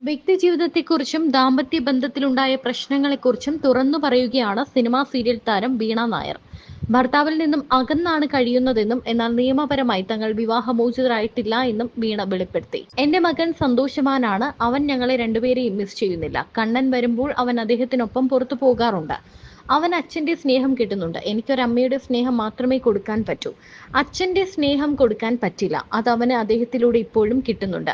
വ്യക്തിജീവിതത്തെക്കുറിച്ചും ദാമ്പത്യ ബന്ധത്തിലുണ്ടായ പ്രശ്നങ്ങളെക്കുറിച്ചും തുറന്നു പറയുകയാണ് സിനിമാ സീരിയൽ താരം വീണ നായർ. ഭർത്താവിൽ നിന്നും അകന്നാണ് കഴിയുന്നതെന്നും എന്നാൽ നിയമപരമായി തങ്ങൾ വിവാഹമോചിതരായിട്ടില്ല എന്നും വീണ വെളിപ്പെടുത്തി. എന്റെ മകൻ സന്തോഷവാനാണ്. അവൻ ഞങ്ങളെ രണ്ടുപേരെയും മിസ് ചെയ്യുന്നില്ല. കണ്ണൻ വരുമ്പോൾ അവൻ അദ്ദേഹത്തിനൊപ്പം പുറത്തു പോകാറുണ്ട്. അവൻ അച്ഛന്റെ സ്നേഹം കിട്ടുന്നുണ്ട്. എനിക്കൊരമ്മയുടെ സ്നേഹം മാത്രമേ കൊടുക്കാൻ പറ്റൂ. അച്ഛന്റെ സ്നേഹം കൊടുക്കാൻ പറ്റില്ല. അത് അവന് അദ്ദേഹത്തിലൂടെ ഇപ്പോഴും കിട്ടുന്നുണ്ട്.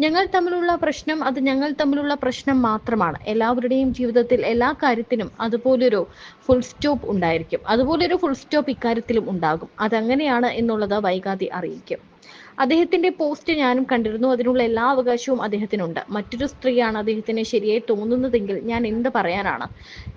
ഞങ്ങൾ തമ്മിലുള്ള പ്രശ്നം അത് ഞങ്ങൾ തമ്മിലുള്ള പ്രശ്നം മാത്രമാണ്. എല്ലാവരുടെയും ജീവിതത്തിൽ എല്ലാ കാര്യത്തിനും അതുപോലൊരു ഫുൾ സ്റ്റോപ്പ് ഉണ്ടായിരിക്കും. അതുപോലൊരു ഫുൾ സ്റ്റോപ്പ് ഇക്കാര്യത്തിലും ഉണ്ടാകും. അതങ്ങനെയാണ് എന്നുള്ളത് വൈകാതെ അറിയിക്കും. അദ്ദേഹത്തിന്റെ പോസ്റ്റ് ഞാനും കണ്ടിരുന്നു. അതിനുള്ള എല്ലാ അവകാശവും അദ്ദേഹത്തിനുണ്ട്. മറ്റൊരു സ്ത്രീയാണ് അദ്ദേഹത്തിന് ശരിയായി തോന്നുന്നതെങ്കിൽ ഞാൻ എന്ത് പറയാനാണ്?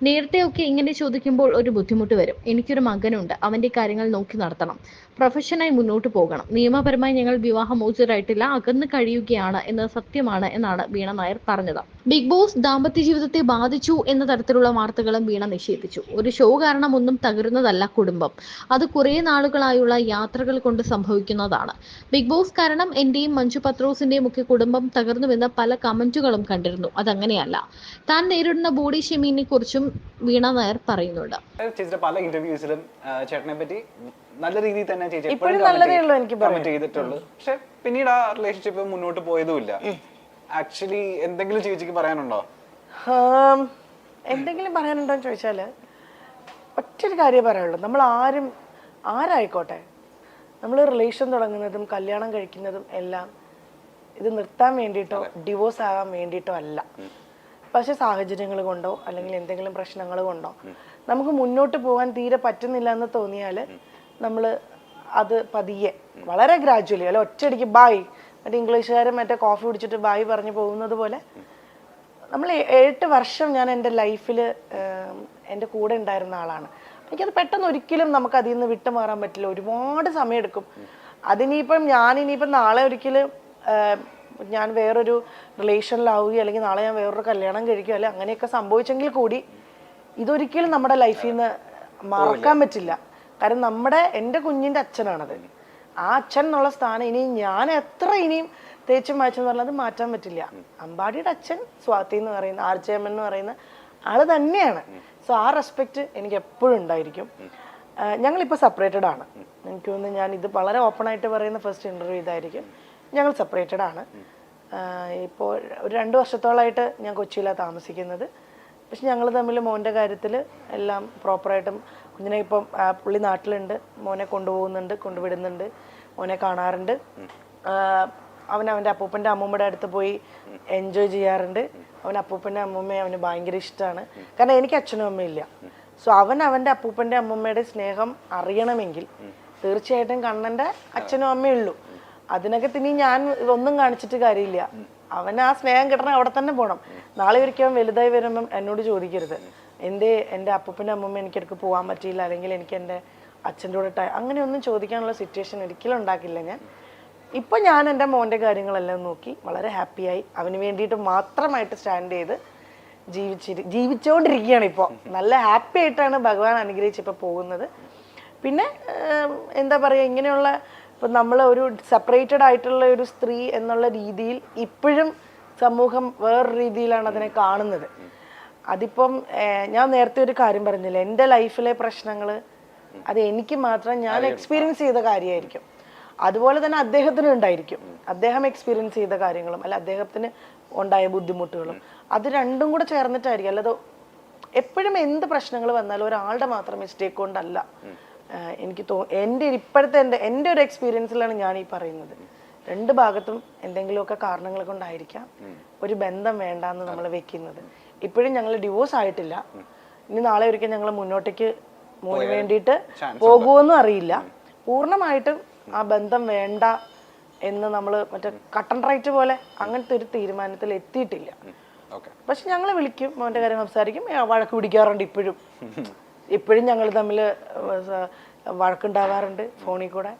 നേരത്തെയൊക്കെ ഇങ്ങനെ ചോദിക്കുമ്പോൾ ഒരു ബുദ്ധിമുട്ട് വരും. എനിക്കൊരു മകനുണ്ട്. അവന്റെ കാര്യങ്ങൾ നോക്കി നടത്തണം. പ്രൊഫഷനായി മുന്നോട്ട് പോകണം. നിയമപരമായി ഞങ്ങൾ വിവാഹമോചിതരായിട്ടില്ല, അകന്ന് കഴിയുകയാണ് എന്നത് സത്യമാണ് എന്നാണ് വീണ നായർ പറഞ്ഞത്. ബിഗ് ബോസ് ദാമ്പത്യ ജീവിതത്തെ ബാധിച്ചു എന്ന തരത്തിലുള്ള വാർത്തകളും വീണ നിഷേധിച്ചു. ഒരു ഷോ കാരണം ഒന്നും തകരുന്നതല്ല കുടുംബം. അത് കുറേ നാളുകളായുള്ള യാത്രകൾ കൊണ്ട് സംഭവിക്കുന്നതാണ്. ബിഗ് ബോസ് കാരണം എന്റെയും മഞ്ജു പത്രോസിന്റെയും ഒക്കെ കുടുംബം തകർന്നുവെന്ന പല കമന്റുകളും കണ്ടിരുന്നു. അതങ്ങനെയല്ല. താൻ നേരിടുന്ന ബോഡി ഷെയ്മിങ്ങിനെ കുറിച്ചും വീണ നായർ പറയുന്നുണ്ട്. ചേച്ചിയുടെ പല ഇന്റർവ്യൂസിലും ചേട്ടനെ പറ്റി നല്ല രീതിയിൽ തന്നെ ചേച്ചി ഇപ്പോഴും നല്ലതേ ഉള്ളൂ എനിക്ക് കമന്റ് ചെയ്തിട്ടുള്ളൂ. പക്ഷെ പിന്നീട് ആ റിലേഷൻഷിപ്പ് മുന്നോട്ട് പോയതുമില്ല. ആക്ച്വലി എന്തെങ്കിലും ചേച്ചിക്ക് പറയാനുണ്ടോ? എന്തെങ്കിലും പറയാനുണ്ടോ എന്ന് ചോദിച്ചാല് ഒറ്റൊരു കാര്യം പറയാനുള്ളൂ. നമ്മൾ ആരായിക്കോട്ടെ, നമ്മൾ റിലേഷൻ തുടങ്ങുന്നതും കല്യാണം കഴിക്കുന്നതും എല്ലാം ഇത് നിർത്താൻ വേണ്ടിയിട്ടോ ഡിവോഴ്സ് ആകാൻ വേണ്ടിയിട്ടോ അല്ല. പക്ഷെ സാഹചര്യങ്ങൾ കൊണ്ടോ അല്ലെങ്കിൽ എന്തെങ്കിലും പ്രശ്നങ്ങൾ കൊണ്ടോ നമുക്ക് മുന്നോട്ട് പോകാൻ തീരെ പറ്റുന്നില്ല എന്ന് തോന്നിയാൽ നമ്മൾ അത് പതിയെ വളരെ ഗ്രാജുവലി അല്ല ഒറ്റയടിക്ക് ബായ്, മറ്റേ ഇംഗ്ലീഷുകാരൻ മറ്റേ കോഫി കുടിച്ചിട്ട് ബായ് പറഞ്ഞു പോകുന്നത് പോലെ നമ്മൾ 8 വർഷം ഞാൻ എൻ്റെ ലൈഫിൽ എൻ്റെ കൂടെ ഉണ്ടായിരുന്ന ആളാണ്. എനിക്കത് പെട്ടെന്ന് ഒരിക്കലും നമുക്ക് അതിൽ നിന്ന് വിട്ടുമാറാൻ പറ്റില്ല. ഒരുപാട് സമയമെടുക്കും. ഞാനിനിയിപ്പം നാളെ ഒരിക്കലും ഞാൻ വേറൊരു റിലേഷനിലാവുകയോ അല്ലെങ്കിൽ നാളെ ഞാൻ വേറൊരു കല്യാണം കഴിക്കുകയോ അല്ലെങ്കിൽ അങ്ങനെയൊക്കെ സംഭവിച്ചെങ്കിൽ കൂടി ഇതൊരിക്കലും നമ്മുടെ ലൈഫിൽ നിന്ന് മറക്കാൻ പറ്റില്ല. കാരണം എൻ്റെ കുഞ്ഞിൻ്റെ അച്ഛനാണത്. ആ അച്ഛൻ എന്നുള്ള സ്ഥാനം ഞാൻ എത്ര ഇനിയും തേച്ചും മാച്ചെന്ന് പറഞ്ഞാൽ അത് മാറ്റാൻ പറ്റില്ല. അമ്പാടിയുടെ അച്ഛൻ സ്വാതി എന്ന് പറയുന്ന ആർജയമ്മൻ എന്ന് പറയുന്ന ആള് തന്നെയാണ്. സോ ആ റെസ്പെക്റ്റ് എനിക്ക് എപ്പോഴും ഉണ്ടായിരിക്കും. ഞങ്ങളിപ്പോൾ സെപ്പറേറ്റഡ് ആണ്. എനിക്ക് തോന്നുന്നു ഞാൻ ഇത് വളരെ ഓപ്പൺ ആയിട്ട് പറയുന്ന ഫസ്റ്റ് ഇൻ്റർവ്യൂ ഇതായിരിക്കും. ഞങ്ങൾ സെപ്പറേറ്റഡ് ആണ്. ഇപ്പോൾ ഒരു 2 വർഷത്തോളമായിട്ട് ഞാൻ കൊച്ചിയിലാണ് താമസിക്കുന്നത്. പക്ഷെ ഞങ്ങൾ തമ്മിൽ മോൻ്റെ കാര്യത്തിൽ എല്ലാം പ്രോപ്പറായിട്ടും കുഞ്ഞിനെ ഇപ്പം പുള്ളി നാട്ടിലുണ്ട്. മോനെ കൊണ്ടുപോകുന്നുണ്ട്, കൊണ്ടുവിടുന്നുണ്ട്, മോനെ കാണാറുണ്ട്. അവൻ്റെ അപ്പൂപ്പൻ്റെ അമ്മൂമ്മയുടെ അടുത്ത് പോയി എൻജോയ് ചെയ്യാറുണ്ട്. അപ്പൂപ്പൻ്റെ അമ്മൂമ്മയെ അവന് ഭയങ്കര ഇഷ്ടമാണ്. കാരണം എനിക്ക് അച്ഛനും അമ്മയില്ല. സോ അവൻ്റെ അപ്പൂപ്പൻ്റെ അമ്മൂമ്മയുടെ സ്നേഹം അറിയണമെങ്കിൽ തീർച്ചയായിട്ടും കണ്ണൻ്റെ അച്ഛനും അമ്മയേ ഉള്ളൂ. അതിനൊക്കെ ഇനി ഞാൻ ഒന്നും കാണിച്ചിട്ട് കാര്യമില്ല. അവൻ ആ സ്നേഹം കിട്ടണം, അവിടെ തന്നെ പോകണം. നാളെ ഒരിക്കലും വലുതായി വരുമ്പം എന്നോട് ചോദിക്കരുത് എൻ്റെ അപ്പൂപ്പൻ്റെ അമ്മൂമ്മ എനിക്കിടക്ക് പോകാൻ പറ്റിയില്ല അല്ലെങ്കിൽ എനിക്ക് എൻ്റെ അച്ഛൻ്റെ കൂടെ അങ്ങനെയൊന്നും ചോദിക്കാനുള്ള സിറ്റുവേഷൻ ഒരിക്കലും ഉണ്ടാക്കില്ല ഞാൻ. ഇപ്പം ഞാൻ എൻ്റെ മോൻ്റെ കാര്യങ്ങളെല്ലാം നോക്കി വളരെ ഹാപ്പിയായി അവന് വേണ്ടിയിട്ട് മാത്രമായിട്ട് സ്റ്റാൻഡ് ചെയ്ത് ജീവിച്ചുകൊണ്ടിരിക്കുകയാണ്. ഇപ്പോൾ നല്ല ഹാപ്പി ആയിട്ടാണ് ഭഗവാൻ അനുഗ്രഹിച്ചിപ്പോൾ പോകുന്നത്. പിന്നെ എന്താ പറയുക, ഇങ്ങനെയുള്ള ഇപ്പം നമ്മൾ ഒരു സെപ്പറേറ്റഡ് ആയിട്ടുള്ള ഒരു സ്ത്രീ എന്നുള്ള രീതിയിൽ ഇപ്പോഴും സമൂഹം വേറൊരു രീതിയിലാണ് അതിനെ കാണുന്നത്. അതിപ്പം ഞാൻ നേരത്തെ ഒരു കാര്യം പറഞ്ഞില്ല, എൻ്റെ ലൈഫിലെ പ്രശ്നങ്ങൾ അത് എനിക്ക് മാത്രം ഞാൻ എക്സ്പീരിയൻസ് ചെയ്ത കാര്യമായിരിക്കും. അതുപോലെ തന്നെ അദ്ദേഹത്തിന് ഉണ്ടായിരിക്കും. അദ്ദേഹം എക്സ്പീരിയൻസ് ചെയ്ത കാര്യങ്ങളും അല്ല അദ്ദേഹത്തിന് ഉണ്ടായ ബുദ്ധിമുട്ടുകളും അത് രണ്ടും കൂടെ ചേർന്നിട്ടായിരിക്കും. അല്ലാതെ എപ്പോഴും എന്ത് പ്രശ്നങ്ങൾ വന്നാലും ഒരാളുടെ മാത്രം മിസ്റ്റേക്ക് കൊണ്ടല്ല. എനിക്ക് എൻ്റെ ഒരു എക്സ്പീരിയൻസിലാണ് ഞാൻ ഈ പറയുന്നത്. 2 ഭാഗത്തും എന്തെങ്കിലുമൊക്കെ കാരണങ്ങൾ കൊണ്ടായിരിക്കാം ഒരു ബന്ധം വേണ്ടാന്ന് നമ്മൾ വെക്കുന്നത്. ഇപ്പോഴും ഞങ്ങൾ ഡിവോഴ്സ് ആയിട്ടില്ല. ഇനി നാളെ ഒരിക്കൽ ഞങ്ങൾ മുന്നോട്ടേക്ക് മോന് വേണ്ടിയിട്ട് പോകുമെന്നും അറിയില്ല. പൂർണ്ണമായിട്ടും ആ ബന്ധം വേണ്ട എന്ന് നമ്മൾ മറ്റേ കട്ടൺ റൈറ്റ് പോലെ അങ്ങനത്തെ ഒരു തീരുമാനത്തിൽ എത്തിയിട്ടില്ല. പക്ഷെ ഞങ്ങൾ വിളിക്കും, മോൻ്റെ കാര്യം സംസാരിക്കും, വഴക്ക് പിടിക്കാറുണ്ട്. ഇപ്പോഴും ഞങ്ങൾ തമ്മിൽ വഴക്കുണ്ടാവാറുണ്ട്, ഫോണിൽ കൂടെ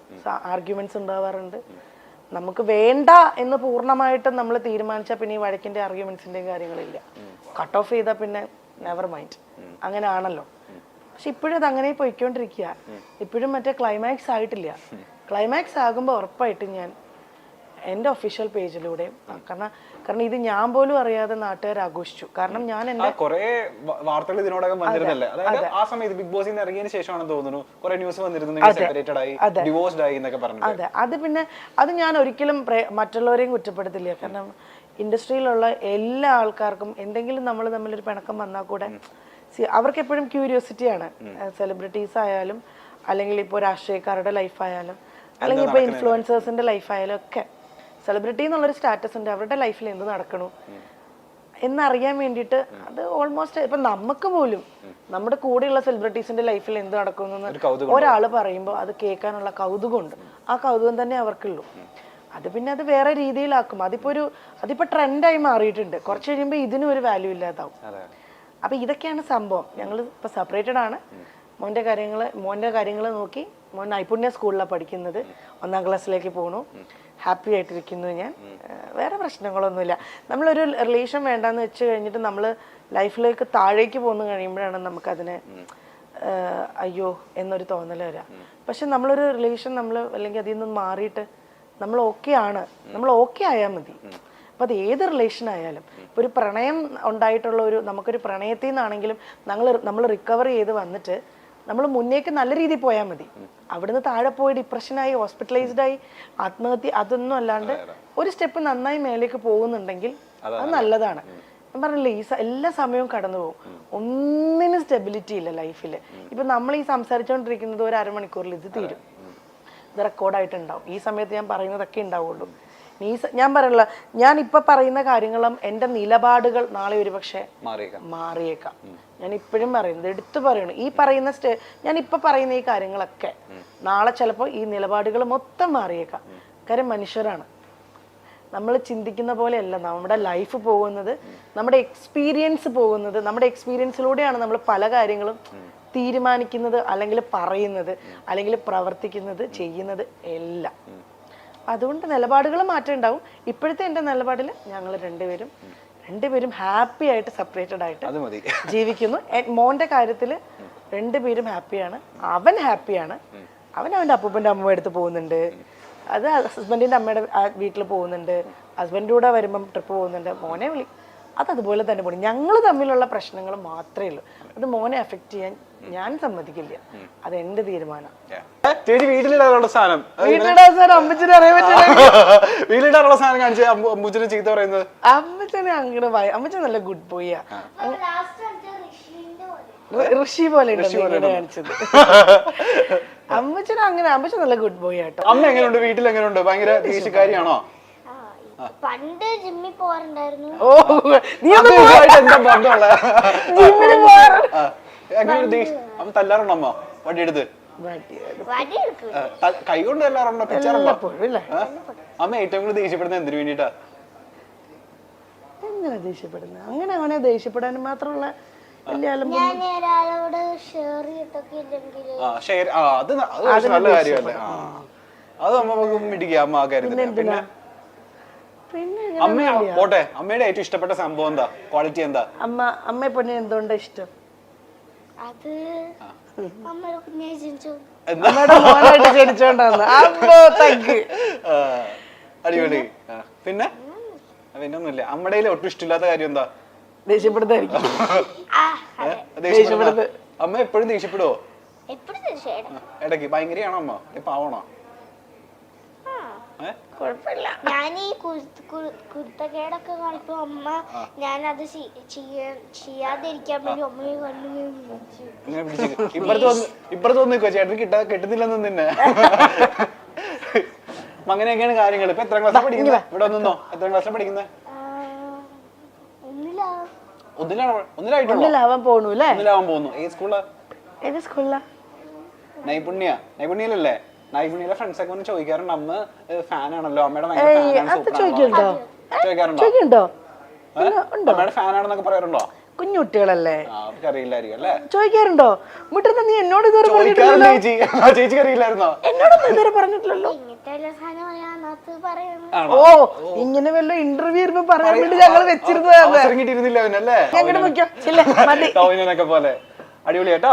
ആർഗ്യുമെന്റ്സ് ഉണ്ടാവാറുണ്ട്. നമുക്ക് വേണ്ട എന്ന് പൂർണ്ണമായിട്ടും നമ്മൾ തീരുമാനിച്ചാൽ പിന്നെ ഈ വഴക്കിൻ്റെ ആർഗ്യുമെന്റ്സിൻ്റെയും കാര്യങ്ങളില്ല. കട്ട് ഓഫ് ചെയ്താൽ പിന്നെ നെവർ മൈൻഡ്, അങ്ങനെ ആണല്ലോ. പക്ഷെ ഇപ്പോഴും അത് അങ്ങനെ പോയിക്കൊണ്ടിരിക്കുക. ഇപ്പോഴും മറ്റേ ക്ലൈമാക്സ് ആയിട്ടില്ല. ക്ലൈമാക്സ് ആകുമ്പോൾ ഉറപ്പായിട്ടും ഞാൻ എൻ്റെ ഒഫീഷ്യൽ പേജിലൂടെയും കാരണം ഇത് ഞാൻ പോലും അറിയാതെ നാട്ടുകാർ ആഘോഷിച്ചു. കാരണം ഞാൻ എൻ്റെ കുറെ വാർത്തകൾ ഇതിനോടകം വന്നിരുന്നല്ലേ, അതായത് ആ സമയത്ത് ബിഗ് ബോസിൽ നിന്ന് ഇറങ്ങിയതിന് ശേഷമാണെന്ന് തോന്നുന്നു കുറെ ന്യൂസ് വന്നിരുന്നു, സെപ്പറേറ്റഡ് ആയി, ഡിവോഴ്സ്ഡ് ആയി എന്നൊക്കെ പറഞ്ഞു. അതെ, അത് പിന്നെ അത് ഞാൻ ഒരിക്കലും മറ്റുള്ളവരെയും കുറ്റപ്പെടുത്തില്ല. കാരണം ഇൻഡസ്ട്രിയിലുള്ള എല്ലാ ആൾക്കാർക്കും എന്തെങ്കിലും നമ്മൾ തമ്മിലൊരു പിണക്കം വന്നാൽ കൂടെ അവർക്ക് എപ്പോഴും ക്യൂരിയോസിറ്റിയാണ്. സെലിബ്രിറ്റീസ് ആയാലും അല്ലെങ്കിൽ ഇപ്പോൾ രാഷ്ട്രീയക്കാരുടെ ലൈഫായാലും അല്ലെങ്കിൽ ഇപ്പോൾ ഇൻഫ്ലുവൻസേഴ്സിന്റെ ലൈഫായാലും ഒക്കെ സെലിബ്രിറ്റി എന്നുള്ളൊരു സ്റ്റാറ്റസ് ഉണ്ട്. അവരുടെ ലൈഫിൽ എന്ത് നടക്കണു എന്നറിയാൻ വേണ്ടിയിട്ട് അത് ഓൾമോസ്റ്റ് ഇപ്പം നമുക്ക് പോലും നമ്മുടെ കൂടെയുള്ള സെലിബ്രിറ്റീസിന്റെ ലൈഫിൽ എന്ത് നടക്കുന്നു ഒരാൾ പറയുമ്പോൾ അത് കേൾക്കാനുള്ള കൗതുകമുണ്ട്. ആ കൗതുകം തന്നെ അവർക്കുള്ളൂ. അത് പിന്നെ അത് വേറെ രീതിയിലാക്കും. അതിപ്പോ ട്രെൻഡായി മാറിയിട്ടുണ്ട്. കുറച്ച് കഴിയുമ്പോൾ ഇതിനും ഒരു വാല്യൂ ഇല്ലാതാവും. അപ്പൊ ഇതൊക്കെയാണ് സംഭവം. ഞങ്ങൾ ഇപ്പൊ സെപ്പറേറ്റഡ് ആണ്. മോന്റെ കാര്യങ്ങൾ നോക്കി. മോൻ നൈപുണ്യ സ്കൂളിലാണ് പഠിക്കുന്നത്. 1ാം ക്ലാസ്സിലേക്ക് പോണു. ഹാപ്പി ആയിട്ടിരിക്കുന്നു ഞാൻ. വേറെ പ്രശ്നങ്ങളൊന്നുമില്ല. നമ്മളൊരു റിലേഷൻ വേണ്ടാന്ന് വെച്ച് കഴിഞ്ഞിട്ട് നമ്മൾ ലൈഫിലേക്ക് താഴേക്ക് പോന്നു കഴിയുമ്പോഴാണ് നമുക്കതിനെ അയ്യോ എന്നൊരു തോന്നൽ വരാം. പക്ഷെ നമ്മളൊരു റിലേഷൻ അല്ലെങ്കിൽ അതിൽ നിന്ന് മാറിയിട്ട് നമ്മൾ ഓക്കെ ആയാൽ മതി. അപ്പം അത് ഏത് റിലേഷൻ ആയാലും, ഇപ്പോൾ ഒരു പ്രണയം ഉണ്ടായിട്ടുള്ള നമുക്കൊരു പ്രണയത്തിൽ നിന്നാണെങ്കിലും നമ്മൾ റിക്കവർ ചെയ്ത് വന്നിട്ട് നമ്മൾ മുന്നേക്ക് നല്ല രീതിയിൽ പോയാൽ മതി. അവിടുന്ന് താഴെ പോയി ഡിപ്രഷനായി ഹോസ്പിറ്റലൈസ്ഡായി ആത്മഹത്യ അതൊന്നും അല്ലാണ്ട് ഒരു സ്റ്റെപ്പ് നന്നായി മേലേക്ക് പോകുന്നുണ്ടെങ്കിൽ അത് നല്ലതാണ്. ഞാൻ പറഞ്ഞില്ലേ, എല്ലാ സമയവും കടന്നു പോകും. ഒന്നിനും സ്റ്റെബിലിറ്റി ഇല്ല ലൈഫിൽ. ഇപ്പം നമ്മൾ ഈ സംസാരിച്ചുകൊണ്ടിരിക്കുന്നത് ഒരു അരമണിക്കൂറിൽ ഇത് തീരും. ഇത് റെക്കോർഡായിട്ടുണ്ടാവും. ഈ സമയത്ത് ഞാൻ പറയുന്നതൊക്കെ ഉണ്ടാവുള്ളൂ. ഞാൻ പറയല്ല, ഞാൻ ഇപ്പൊ പറയുന്ന കാര്യങ്ങളും എൻ്റെ നിലപാടുകൾ നാളെ ഒരുപക്ഷെ മാറിയേക്കാം. ഞാൻ ഇപ്പോഴും പറയുന്നത് എടുത്തു പറയണു. ഞാൻ ഇപ്പൊ പറയുന്ന ഈ കാര്യങ്ങളൊക്കെ നാളെ ചിലപ്പോൾ ഈ നിലപാടുകൾ മൊത്തം മാറിയേക്കാം. കാര്യം മനുഷ്യരാണ്. നമ്മൾ ചിന്തിക്കുന്ന പോലെയല്ല നമ്മുടെ ലൈഫ് പോകുന്നത്, നമ്മുടെ എക്സ്പീരിയൻസ് പോകുന്നത്. നമ്മുടെ എക്സ്പീരിയൻസിലൂടെയാണ് നമ്മൾ പല കാര്യങ്ങളും തീരുമാനിക്കുന്നത്, അല്ലെങ്കിൽ പറയുന്നത്, അല്ലെങ്കിൽ പ്രവർത്തിക്കുന്നത്, ചെയ്യുന്നത് എല്ലാം. അതുകൊണ്ട് നിലപാടുകൾ മാറ്റം ഉണ്ടാവും. ഇപ്പോഴത്തെ എൻ്റെ നിലപാടിൽ ഞങ്ങൾ രണ്ടുപേരും ഹാപ്പി ആയിട്ട് സെപ്പറേറ്റഡ് ആയിട്ട് ജീവിക്കുന്നു. മോന്റെ കാര്യത്തിൽ രണ്ടുപേരും ഹാപ്പിയാണ്. അവൻ ഹാപ്പിയാണ്. അവൻ്റെ അപ്പൂപ്പൻ്റെ അമ്മ അടുത്ത് പോകുന്നുണ്ട്. അത് ഹസ്ബൻഡിൻ്റെ അമ്മയുടെ വീട്ടിൽ പോകുന്നുണ്ട്. ഹസ്ബൻഡിൻ്റെ കൂടെ വരുമ്പം ട്രിപ്പ് പോകുന്നുണ്ട്. മോനെ അതുപോലെ തന്നെ പോയി. ഞങ്ങൾ തമ്മിലുള്ള പ്രശ്നങ്ങൾ മാത്രമേ ഉള്ളൂ. അത് മോനെ അഫക്റ്റ് ചെയ്യാൻ ഞാൻ സമ്മതിക്കില്ല. അത് എന്റെ തീരുമാനം. ചേച്ചി വീട്ടിലിടാനുള്ള സാധനം അമ്മച്ചിനെ അറിയാൻ പറ്റില്ല. വീട്ടിലിടാനുള്ള സാധനം കാണിച്ച് അമ്മൂച്ചിനെ ചീത്ത പറയുന്നത്. അമ്മച്ചനെ അങ്ങനെ അമ്മച്ചൻ നല്ല ഗുഡ് ബോയ്യാ. ഋഷി പോലെ കാണിച്ചത്. അമ്മച്ചൻ നല്ല ഗുഡ് ബോയ് ആട്ടോ. അമ്മ എങ്ങനെയുണ്ട്? വീട്ടിൽ എങ്ങനെയുണ്ട്? ഭയങ്കര ദേശക്കാരിയാണോ? പണ്ട് ജിമ്മിൽ പോകാറുണ്ടായിരുന്നു. ഓ, നീ എന്താ ബന്ധമുള്ള ജിമ്മിന് പോകാറ്? അമ്മ തല്ലാറുണ്ടോ? അമ്മ വടി എടുത്ത് കൈ കൊണ്ട് തല്ലാറുണ്ടോ? പിച്ചാറുണ്ടോ? അമ്മ ഏറ്റവും കൂടുതൽ ദേഷ്യപ്പെടുന്നത് എന്തിനു വേണ്ടിട്ടാ? എങ്ങനെ ദേഷ്യപ്പെടുന്നത്? അങ്ങനെ അവനെ ദേഷ്യപ്പെടാൻ മാത്രമുള്ള വലിയ ഒരാളോട് ഷെയർ അത് നല്ല കാര്യമല്ലേ? അത് നമുക്ക് മിടിക്കുക അമ്മ ആ കാര്യത്തിൽ. പിന്നെ പോട്ടെ, അമ്മയുടെ ഏറ്റവും ഇഷ്ടപ്പെട്ട സംഭവം എന്താ? ക്വാളിറ്റി എന്താ? അമ്മയെ പൊന്നെ എന്തുകൊണ്ടാ ഇഷ്ടം? അത് അമ്മയുടെ കുഞ്ഞായി ജനിച്ചു. മോനായിട്ട് ജനിച്ചോണ്ടാന്ന്. അടിപൊളി. പിന്നെ ഒന്നുമില്ല. അമ്മയുടെ ഒട്ടും ഇഷ്ടമില്ലാത്ത കാര്യം എന്താ? ദേഷ്യപ്പെടുത്തായിരിക്കും. അമ്മ എപ്പോഴും ദേഷ്യപ്പെടുവോ? ഇടയ്ക്ക് ഭയങ്കരയാണോ അമ്മ? പാവണോ? കുഴപ്പമില്ല. ഞാൻ ഈ കുരുത്തക്കേടൊക്കെ കാണിപ്പോ അമ്മ ഞാനത് ചെയ്യാതിരിക്കാൻ വേണ്ടി അമ്മയെ ഇപ്പുറത്ത് വന്നിക്കോ, ചേട്ടൻ കിട്ടുന്നില്ലെന്ന് നിന്നെ. അങ്ങനെയൊക്കെയാണ് കാര്യങ്ങൾ. ഇപ്പൊ എത്ര ക്ലാസ്സിൽ പഠിക്കുന്നത്? ഇവിടെ ഒന്നോ എത്ര ക്ലാസ്സിൽ പഠിക്കുന്നത്? ഒന്നിലാവാൻ പോകുന്നു. ഏത് സ്കൂളാ? ഏത് സ്കൂളിലാ? നൈപുണ്യയിലല്ലേ? നൈപുണ്യയിലെ ഫ്രണ്ട്സ് ഒക്കെ ഒന്ന് ചോദിക്കാറുണ്ട്, അമ്മ ഫാൻ ആണല്ലോ, അമ്മയുടെ ചോദിക്കുന്നുണ്ടോ? അമ്മയുടെ ഫാൻ ആണെന്നൊക്കെ പറയാറുണ്ടോ? കുഞ്ഞുകുട്ടികളല്ലേ, അറിയില്ലായിരിക്കും അല്ലേ? ചോദിക്കാറുണ്ടോ? മുട്ട നീ എന്നോട് ഇതുവരെ ചേച്ചിക്ക് അറിയില്ലായിരുന്നോ? എന്നോടൊന്നും ഇതുവരെ പറഞ്ഞിട്ടില്ലല്ലോ. ഓ, ഇങ്ങനെ വല്ല ഇന്റർവ്യൂ പറയാൻ വേണ്ടി ഞങ്ങൾ വെച്ചിരുന്നതാണ്. പോലെ അടിപൊളി കേട്ടോ.